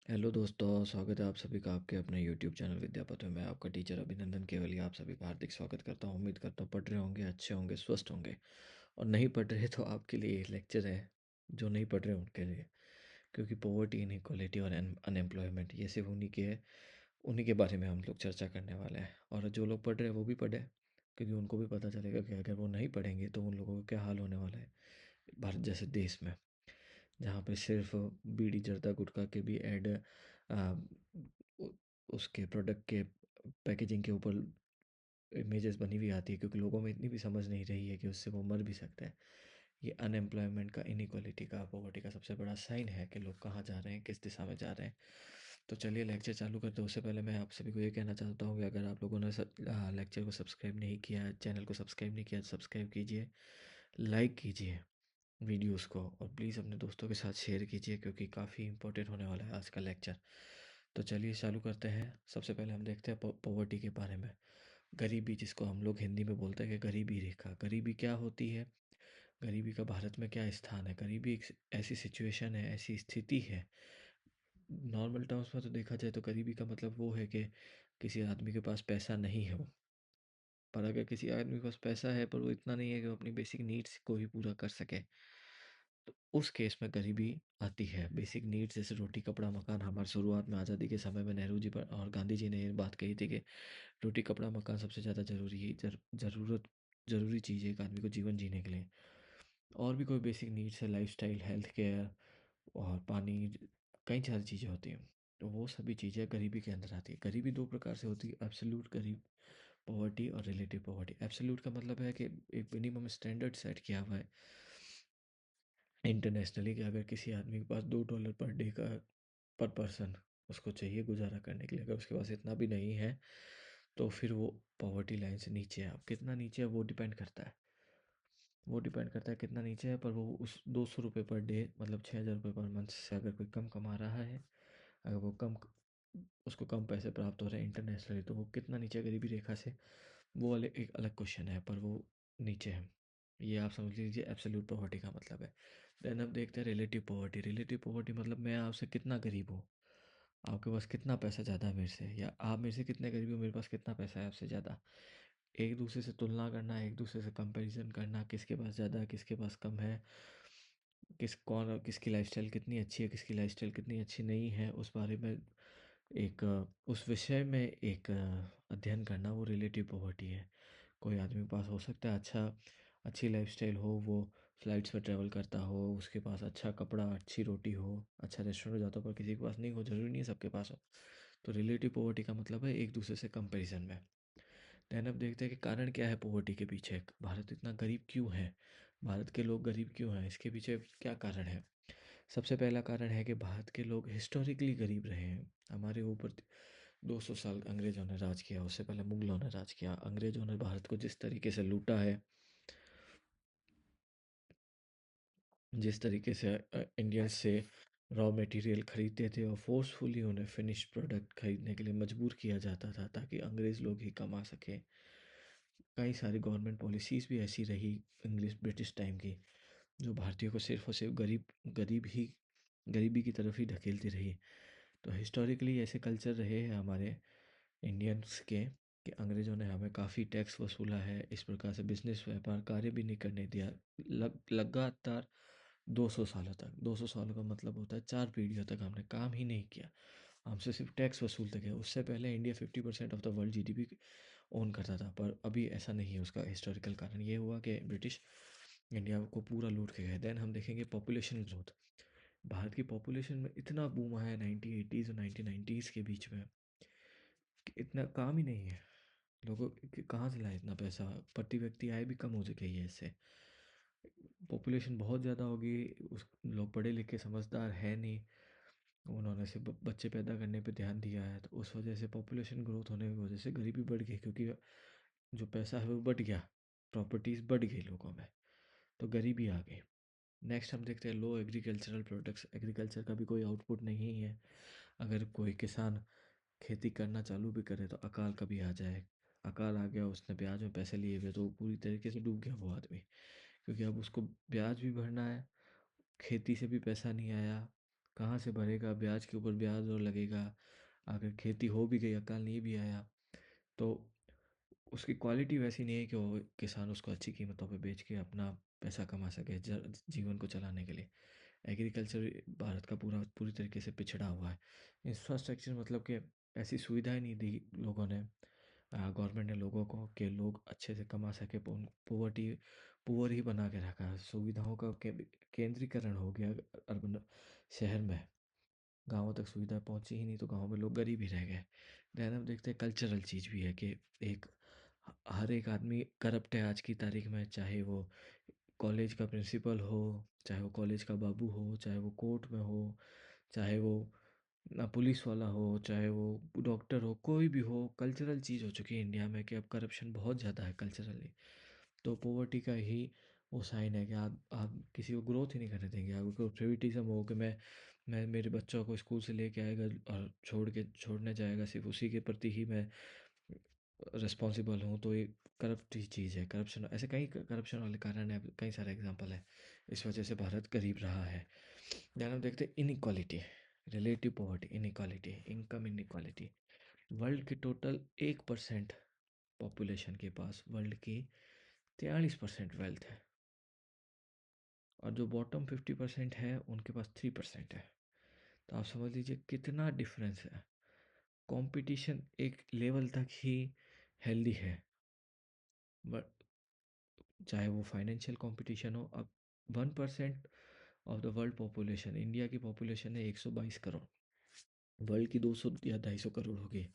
Hello दोस्तों, स्वागत है आप सभी का आपके अपने यूट्यूब चैनल विद्यापथ में। मैं आपका टीचर अभिनंदन केवलिया आप सभी का हार्दिक स्वागत करता हूँ। उम्मीद करता हूँ पढ़ रहे होंगे, अच्छे होंगे, स्वस्थ होंगे। और नहीं पढ़ रहे तो आपके लिए ये लेक्चर है, जो नहीं पढ़ रहे उनके लिए। क्योंकि पॉवर्टी, इनइक्वालिटी और अनएम्प्लॉयमेंट ये सिर्फ उन्हीं के है, उन्हीं के बारे में हम लोग चर्चा करने वाले हैं। और जो लोग पढ़ रहे हैं वो भी पढ़े, क्योंकि उनको भी पता चलेगा कि अगर वो नहीं पढ़ेंगे तो उन लोगों का क्या हाल होने वाला है भारत जैसे देश में, जहाँ पे सिर्फ बीड़ी जर्दा गुटखा के भी ऐड उ उसके प्रोडक्ट के पैकेजिंग के ऊपर इमेजेस बनी हुई आती है, क्योंकि लोगों में इतनी भी समझ नहीं रही है कि उससे वो मर भी सकते हैं। ये अनएम्प्लॉयमेंट का, इनइक्वालिटी का, पॉवर्टी का सबसे बड़ा साइन है कि लोग कहाँ जा रहे हैं, किस दिशा में जा रहे हैं। तो चलिए लेक्चर चालू करते हैं। उससे पहले मैं आप सभी को ये कहना चाहता हूँ कि अगर आप लोगों ने लेक्चर को सब्सक्राइब नहीं किया, चैनल को सब्सक्राइब नहीं किया तो सब्सक्राइब कीजिए, लाइक कीजिए वीडियोस को, और प्लीज़ अपने दोस्तों के साथ शेयर कीजिए, क्योंकि काफ़ी इंपॉर्टेंट होने वाला है आज का लेक्चर। तो चलिए चालू करते हैं। सबसे पहले हम देखते हैं पॉवर्टी के बारे में। गरीबी, जिसको हम लोग हिंदी में बोलते हैं कि गरीबी रेखा। गरीबी क्या होती है? गरीबी का भारत में क्या स्थान है? गरीबी एक ऐसी सिचुएशन है, ऐसी स्थिति है। नॉर्मल टर्म्स में तो देखा जाए तो गरीबी का मतलब वो है कि किसी आदमी के पास पैसा नहीं है। पर अगर किसी आदमी के पास पैसा है पर वो इतना नहीं है कि वो अपनी बेसिक नीड्स को भी पूरा कर सके, तो उस केस में गरीबी आती है। बेसिक नीड्स जैसे रोटी, कपड़ा, मकान। हमारे शुरुआत में आज़ादी के समय में नेहरू जी पर और गांधी जी ने ये बात कही थी कि रोटी, कपड़ा, मकान सबसे ज़्यादा ज़रूरी है, ज़रूरी चीज़ है एक आदमी को जीवन जीने के लिए। और भी कोई बेसिक नीड्स है, लाइफस्टाइल, हेल्थ केयर और पानी, कई सारी चीज़ें होती हैं। तो वो सभी चीज़ें गरीबी के अंदर आती है। गरीबी दो प्रकार से होती है, एब्सोल्यूट गरीब पॉवर्टी और रिलेटिव पॉवर्टी। एब्सोल्यूट का मतलब है कि एक मिनिमम स्टैंडर्ड सेट किया हुआ है इंटरनेशनली, कि अगर किसी आदमी के पास $2 पर डे का, पर पर्सन उसको चाहिए गुजारा करने के लिए, अगर उसके पास इतना भी नहीं है तो फिर वो पॉवर्टी लाइन से नीचे है। अब कितना नीचे है वो डिपेंड करता है, वो डिपेंड करता है कितना नीचे है। पर वो उस $200 पर डे, मतलब $6,000 पर मंथ से अगर कोई कम कमा रहा है, अगर वो कम, उसको कम पैसे प्राप्त हो रहे हैं इंटरनेशनली, तो वो कितना नीचे है गरीबी रेखा से, वो वाले एक अलग क्वेश्चन है, पर वो नीचे है। ये आप समझ लीजिए एब्सोल्यूट पॉवर्टी का मतलब है। देन अब देखते हैं रिलेटिव पॉवर्टी। रिलेटिव पॉवर्टी मतलब मैं आपसे कितना गरीब हूँ, आपके पास कितना पैसा ज़्यादा है मेरे से, या आप मेरे से कितने गरीब हो, मेरे पास कितना पैसा है आपसे ज़्यादा। एक दूसरे से तुलना करना, एक दूसरे से कंपैरिजन करना, किसके पास ज़्यादा है, किसके पास कम है, किसकी लाइफस्टाइल कितनी अच्छी है, किसकी लाइफस्टाइल कितनी अच्छी नहीं है, उस बारे में एक उस विषय में एक अध्ययन करना, वो रिलेटिव पॉवर्टी है। कोई आदमी के पास हो सकता है अच्छी लाइफस्टाइल हो, वो फ्लाइट्स में ट्रैवल करता हो, उसके पास अच्छा कपड़ा, अच्छी रोटी हो, अच्छा रेस्टोरेंट जाता हो, पर किसी के पास नहीं हो। ज़रूरी नहीं है सबके पास हो। तो रिलेटिव पॉवर्टी का मतलब है एक दूसरे से कंपैरिजन में। देन अब देखते हैं कि कारण क्या है पॉवर्टी के पीछे। भारत इतना गरीब क्यों है, भारत के लोग गरीब क्यों हैं, इसके पीछे क्या कारण है? सबसे पहला कारण है कि भारत के लोग हिस्टोरिकली गरीब रहे हैं। हमारे ऊपर 200 साल अंग्रेज़ों ने राज किया, उससे पहले मुगलों ने राज किया। अंग्रेज़ों ने भारत को जिस तरीके से लूटा है, जिस तरीके से इंडियंस से रॉ मटेरियल खरीदते थे और फोर्सफुली उन्हें फिनिश प्रोडक्ट खरीदने के लिए मजबूर किया जाता था ताकि अंग्रेज़ लोग ही कमा सकें। कई सारी गवर्नमेंट पॉलिसीज़ भी ऐसी रही इंग्लिश ब्रिटिश टाइम की, जो भारतीयों को सिर्फ और सिर्फ गरीबी की तरफ ही धकेलती रही। तो हिस्टोरिकली ऐसे कल्चर रहे हैं हमारे इंडियंस के, कि अंग्रेज़ों ने हमें काफ़ी टैक्स वसूला है, इस प्रकार से बिजनेस व्यापार कार्य भी नहीं करने दिया। लगातार 200 सालों तक, 200 सालों का मतलब होता है 4 पीढ़ियों तक हमने काम ही नहीं किया, हमसे सिर्फ टैक्स वसूलते गए। उससे पहले India 50% of the world GDP own करता था, पर अभी ऐसा नहीं है। उसका हिस्टोरिकल कारण ये हुआ कि ब्रिटिश इंडिया को पूरा लूट के गए। देन हम देखेंगे पॉपुलेशन ग्रोथ। भारत की पॉपुलेशन में इतना बूम आया 1980s और 1990s के बीच में कि इतना काम ही नहीं है। लोगों कहाँ से लाए इतना पैसा, प्रति व्यक्ति आय भी कम हो गई है इससे। पॉपुलेशन बहुत ज़्यादा होगी, उस लोग पढ़े लिखे समझदार है नहीं, उन्होंने सिर्फ बच्चे पैदा करने पे ध्यान दिया है, तो उस वजह से पॉपुलेशन ग्रोथ होने की वजह से गरीबी बढ़ गई, क्योंकि जो पैसा है वो बढ़ गया, प्रॉपर्टीज़ बढ़ गई लोगों में, तो गरीबी आ गई। नेक्स्ट हम देखते हैं लो एग्रीकल्चरल प्रोडक्ट्स। एग्रीकल्चर का भी कोई आउटपुट नहीं है। अगर कोई किसान खेती करना चालू भी करे तो अकाल कभी आ जाए। अकाल आ गया, उसने ब्याज में पैसे लिए हुए, तो पूरी तरीके से डूब गया वो आदमी, क्योंकि अब उसको ब्याज भी भरना है, खेती से भी पैसा नहीं आया, कहाँ से भरेगा, ब्याज के ऊपर ब्याज और लगेगा। अगर खेती हो भी गई, अकाल नहीं भी आया, तो उसकी क्वालिटी वैसी नहीं है कि वो किसान उसको अच्छी कीमतों पे बेच के अपना पैसा कमा सके जीवन को चलाने के लिए। एग्रीकल्चर भारत का पूरी तरीके से पिछड़ा हुआ है। इंफ्रास्ट्रक्चर मतलब कि ऐसी सुविधाएं नहीं दी लोगों ने, गवर्नमेंट ने लोगों को, कि लोग अच्छे से कमा सके। पोवर्टी पुअर ही बना के रखा है। सुविधाओं का केंद्रीकरण हो गया अर्बन शहर में। गाँवों तक सुविधा पहुंची ही नहीं, तो गाँव में लोग गरीब ही रह गए। देन हम देखते हैं कल्चरल चीज़ भी है कि एक हर एक आदमी करप्ट है आज की तारीख में। चाहे वो कॉलेज का प्रिंसिपल हो, चाहे वो कॉलेज का बाबू हो, चाहे वो कोर्ट में हो, चाहे वो ना पुलिस वाला हो, चाहे वो डॉक्टर हो, कोई भी हो। कल्चरल चीज़ हो चुकी है इंडिया में कि अब करप्शन बहुत ज़्यादा है कल्चरली। तो पोवर्टी का ही वो साइन है कि आप किसी को ग्रोथ ही नहीं करने देंगे। आपको फेविटिज्म हो कि मैं मेरे बच्चों को स्कूल से लेके आएगा और छोड़ने जाएगा, सिर्फ उसी के प्रति ही मैं रिस्पॉन्सिबल हूँ। तो ये करप्ट ही चीज़ है। करप्शन ऐसे कई करप्शन वाले कारण है, कई सारे एग्जांपल है। इस वजह से भारत गरीब रहा है। ध्यान हम देखते हैं inequality, relative poverty, inequality, income inequality. World के टोटल 1% पॉपुलेशन के पास वर्ल्ड की 43% वेल्थ है, और जो बॉटम 50% है उनके पास 3% है। तो आप समझ लीजिए कितना डिफरेंस है। कंपटीशन एक लेवल तक ही हेल्दी है, बट चाहे वो फाइनेंशियल कंपटीशन हो। अब 1% of the world population, India की पॉपुलेशन है 122 करोड़, वर्ल्ड की 200 या 250 करोड़ होगी।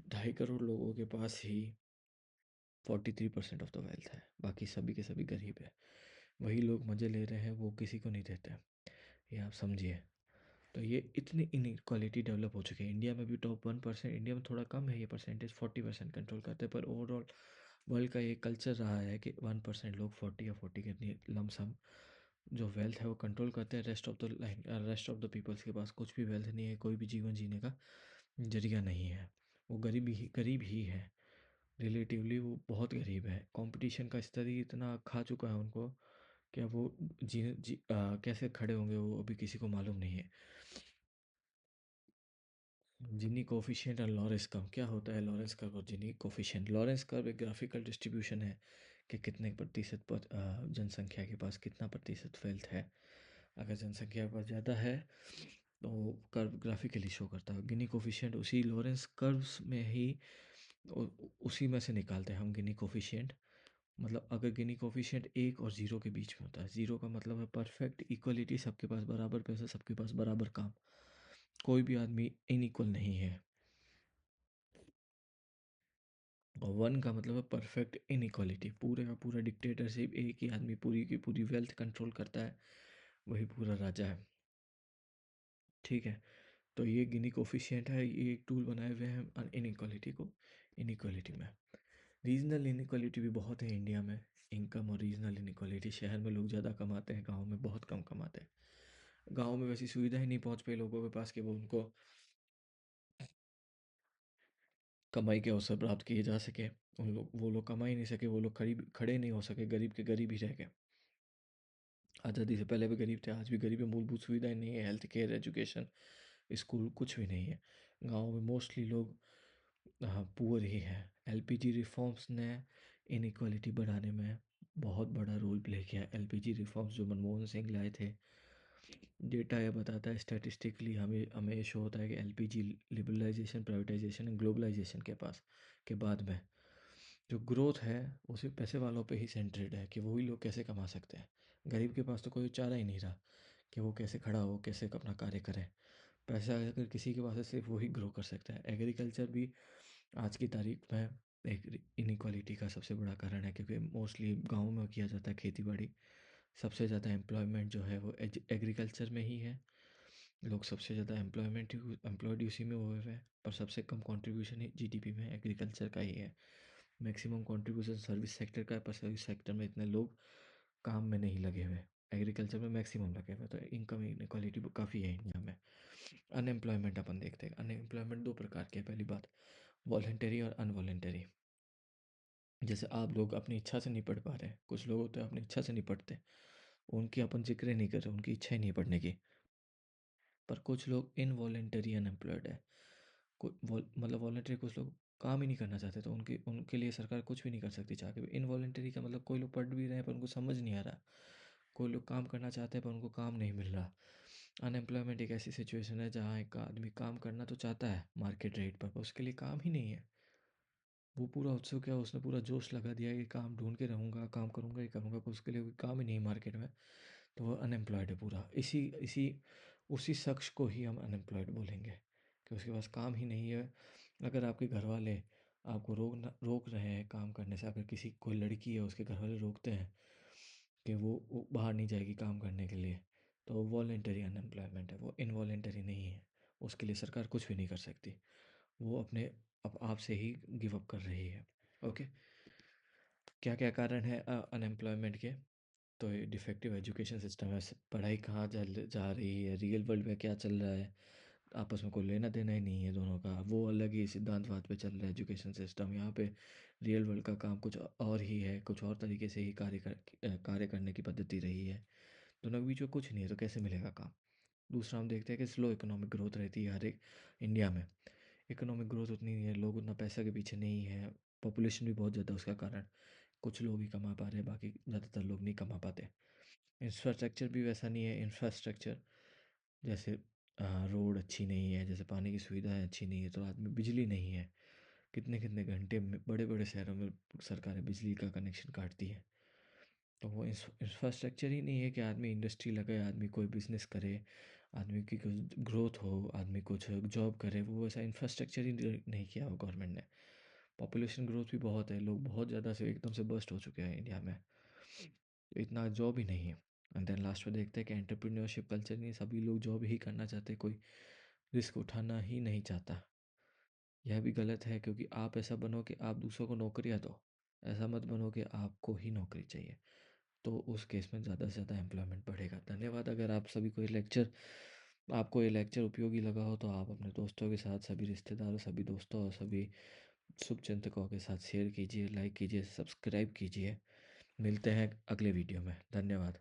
2.5 करोड़ लोगों के पास ही 43% ऑफ द वेल्थ है, बाकी सभी के सभी गरीब है। वही लोग मज़े ले रहे हैं, वो किसी को नहीं देते। ये आप समझिए। तो ये इतनी इनइक्वालिटी डेवलप हो चुकी है। इंडिया में भी टॉप 1%, इंडिया में थोड़ा कम है ये परसेंटेज, 40% कंट्रोल करते हैं, पर ओवरऑल वर्ल्ड का ये कल्चर रहा है कि 1% लोग 40 या 40 के लमसम जो वेल्थ है वो कंट्रोल करते हैं। रेस्ट ऑफ द पीपल्स के पास कुछ भी वेल्थ नहीं है, कोई भी जीवन जीने का जरिया नहीं है। वो गरीब ही है। रिलेटिवली वो बहुत गरीब है। कंपटीशन का स्तर ही इतना खा चुका है उनको कि अब वो कैसे खड़े होंगे वो अभी किसी को मालूम नहीं है। जिनी कोफिशिएंट और लॉरेंस कर्व, क्या होता है लॉरेंस कर्व और जिनी कोफिशिएंट? लॉरेंस कर्व एक ग्राफिकल डिस्ट्रीब्यूशन है कि कितने प्रतिशत पर जनसंख्या के पास कितना प्रतिशत वेल्थ है। अगर जनसंख्या के पास ज़्यादा है तो कर्व ग्राफिकली शो करता है। गिनी कोफिशिएंट उसी लॉरेंस कर्व्स में ही उ- उसी में से निकालते हैं हम गिनी कोफिशिएंट। मतलब अगर गिनी कोफिशिएंट 1 और 0 के बीच में होता है, 0 का मतलब है परफेक्ट इक्वलिटी, सबके पास बराबर पैसा, सबके पास बराबर काम, कोई भी आदमी इनइक्वल नहीं है। और 1 का मतलब है परफेक्ट इनइक्वालिटी, पूरे का पूरा डिक्टेटरशिप, एक ही आदमी पूरी की पूरी वेल्थ कंट्रोल करता है, वही पूरा राजा है। ठीक है। तो ये गिनी कोफिशिएंट है, ये एक टूल बनाए हुए हैं इनइक्वालिटी को, इनइक्वालिटी में। रीजनल इनइक्वालिटी भी बहुत है इंडिया में। इनकम और रीजनल इनइक्वालिटी, शहर में लोग ज़्यादा कमाते हैं, गाँव में बहुत कम कमाते हैं। गाँव में वैसी सुविधा ही नहीं पहुँच पाई लोगों के पास कि वो उनको कमाई के अवसर प्राप्त किए जा सके। वो लोग कमा ही नहीं सके, वो लोग खड़े नहीं हो सके, गरीब के गरीब ही रह गए। आज़ादी से पहले भी गरीब थे, आज भी गरीब है। मूलभूत सुविधाएं नहीं है, हेल्थ केयर, एजुकेशन, स्कूल कुछ भी नहीं है। गाँव में मोस्टली लोग पुअर ही हैं। एलपीजी रिफॉर्म्स ने इनइक्वालिटी बढ़ाने में बहुत बड़ा रोल प्ले किया। एलपीजी रिफॉर्म्स जो मनमोहन सिंह लाए थे, डेटा ये बताता है स्टैटिस्टिकली, हमें हमें ये शो होता है कि LPG liberalization, privatization and globalization के पास के बाद में जो ग्रोथ है वो सिर्फ पैसे वालों पे ही सेंटर्ड है, कि वही लोग कैसे कमा सकते हैं। गरीब के पास तो कोई चारा ही नहीं रहा कि वो कैसे खड़ा हो, कैसे अपना कार्य करे। पैसा अगर किसी के पास है, सिर्फ वही ग्रो कर सकता है। एग्रीकल्चर भी आज की तारीख में एक इनइक्वालिटी का सबसे बड़ा कारण है, क्योंकि मोस्टली गाँव में किया जाता है खेती बाड़ी। सबसे ज़्यादा एम्प्लॉयमेंट जो है वो एग्रीकल्चर में ही है। लोग सबसे ज़्यादा एम्प्लॉयड उसी में हुए हुए हैं, पर सबसे कम कंट्रीब्यूशन ही जीडीपी में एग्रीकल्चर का ही है। मैक्सिमम कंट्रीब्यूशन सर्विस सेक्टर का है, पर सर्विस सेक्टर में इतने लोग काम में नहीं लगे हुए। एग्रीकल्चर में मैक्सिमम लगे हुए, तो इनकम इनक्वालिटी काफ़ी है इंडिया में। अनएम्प्लॉयमेंट अपन देखते हैं। अनएम्प्लॉयमेंट दो प्रकार की है। पहली बात वॉलेंटरी और अनवॉलेंटरी। जैसे आप लोग अपनी इच्छा से नहीं पढ़ पा रहे, कुछ लोग होते हैं अपनी इच्छा से नहीं पढ़ते, उनकी अपन जिक्र ही नहीं कर रहे, उनकी इच्छा ही नहीं है पढ़ने की। पर कुछ लोग इनवॉलेंटरी अनएम्प्लॉयड है। मतलब वॉलेंटरी कुछ लोग काम ही नहीं करना चाहते, तो उनके उनके लिए सरकार कुछ भी नहीं कर सकती चाह के भी। इनवॉलेंटरी का मतलब कोई लोग पढ़ भी रहे हैं पर उनको समझ नहीं आ रहा, कोई लोग काम करना चाहते हैं पर उनको काम नहीं मिल रहा। अनएम्प्लॉयमेंट एक ऐसी सिचुएशन है जहाँ एक आदमी काम करना तो चाहता है मार्केट रेट पर उसके लिए काम ही नहीं है। वो पूरा उत्सुक है, उसने पूरा जोश लगा दिया है कि काम ढूंढ के रहूँगा, काम करूँगा ही करूँगा, पर उसके लिए कोई काम ही नहीं है मार्केट में। तो वो अनएम्प्लॉयड है पूरा। इसी इसी उसी शख्स को ही हम अनएम्प्लॉयड बोलेंगे कि उसके पास काम ही नहीं है। अगर आपके घर वाले आपको रोक रहे हैं काम करने से, अगर किसी कोई लड़की है उसके घर वाले रोकते हैं कि वो बाहर नहीं जाएगी काम करने के लिए, तो वो वॉलेंटरी अनएम्प्लॉयमेंट है, वो इनवॉलेंटरी नहीं है। उसके लिए सरकार कुछ भी नहीं कर सकती, वो अपने आप से ही गिव अप कर रही है। ओके, क्या क्या कारण है अनएम्प्लॉयमेंट के? तो ये डिफेक्टिव एजुकेशन सिस्टम है, पढ़ाई कहाँ जा रही है, रियल वर्ल्ड में क्या चल रहा है, आपस में कोई लेना देना ही नहीं है दोनों का। वो अलग ही सिद्धांतवाद पे चल रहा है एजुकेशन सिस्टम, यहाँ पे रियल वर्ल्ड का काम कुछ और ही है, कुछ और तरीके से ही कार्य करने की पद्धति रही है। दोनों के बीच में कुछ नहीं है, तो कैसे मिलेगा काम? दूसरा हम देखते हैं कि स्लो इकोनॉमिक ग्रोथ रहती है हर एक इंडिया में। इकोनॉमिक ग्रोथ उतनी नहीं है, लोग उतना पैसा के पीछे नहीं है, पॉपुलेशन भी बहुत ज़्यादा उसका कारण। कुछ लोग ही कमा पा रहे हैं, बाकी ज़्यादातर लोग नहीं कमा पाते। इंफ्रास्ट्रक्चर भी वैसा नहीं है, इंफ्रास्ट्रक्चर जैसे रोड अच्छी नहीं है, जैसे पानी की सुविधाएं अच्छी नहीं है, तो रात में बिजली नहीं है। कितने कितने घंटे में बड़े बड़े शहरों में सरकारें बिजली का कनेक्शन काटती है। तो वो इंफ्रास्ट्रक्चर ही नहीं है कि आदमी इंडस्ट्री लगाए, आदमी कोई बिजनेस करे, आदमी की कुछ ग्रोथ हो, आदमी कुछ जॉब करे। वो वैसा इंफ्रास्ट्रक्चर ही नहीं किया हो गवर्नमेंट ने। पॉपुलेशन ग्रोथ भी बहुत है, लोग बहुत ज़्यादा से एकदम से बस्ट हो चुके हैं इंडिया में, तो इतना जॉब ही नहीं है। एंड देन लास्ट में देखते हैं कि एंटरप्रेन्योरशिप कल्चर नहीं, सभी लोग जॉब ही करना चाहते, कोई रिस्क उठाना ही नहीं चाहता। यह भी गलत है, क्योंकि आप ऐसा बनो कि आप दूसरों को नौकरियाँ दो, ऐसा मत बनो कि आपको ही नौकरी चाहिए। तो उस केस में ज़्यादा से ज़्यादा एम्प्लॉयमेंट बढ़ेगा। धन्यवाद। अगर आप सभी को ये लेक्चर आपको ये लेक्चर उपयोगी लगा हो तो आप अपने दोस्तों के साथ, सभी रिश्तेदारों, सभी दोस्तों और सभी शुभचिंतकों के साथ शेयर कीजिए, लाइक कीजिए, सब्सक्राइब कीजिए। मिलते हैं अगले वीडियो में। धन्यवाद।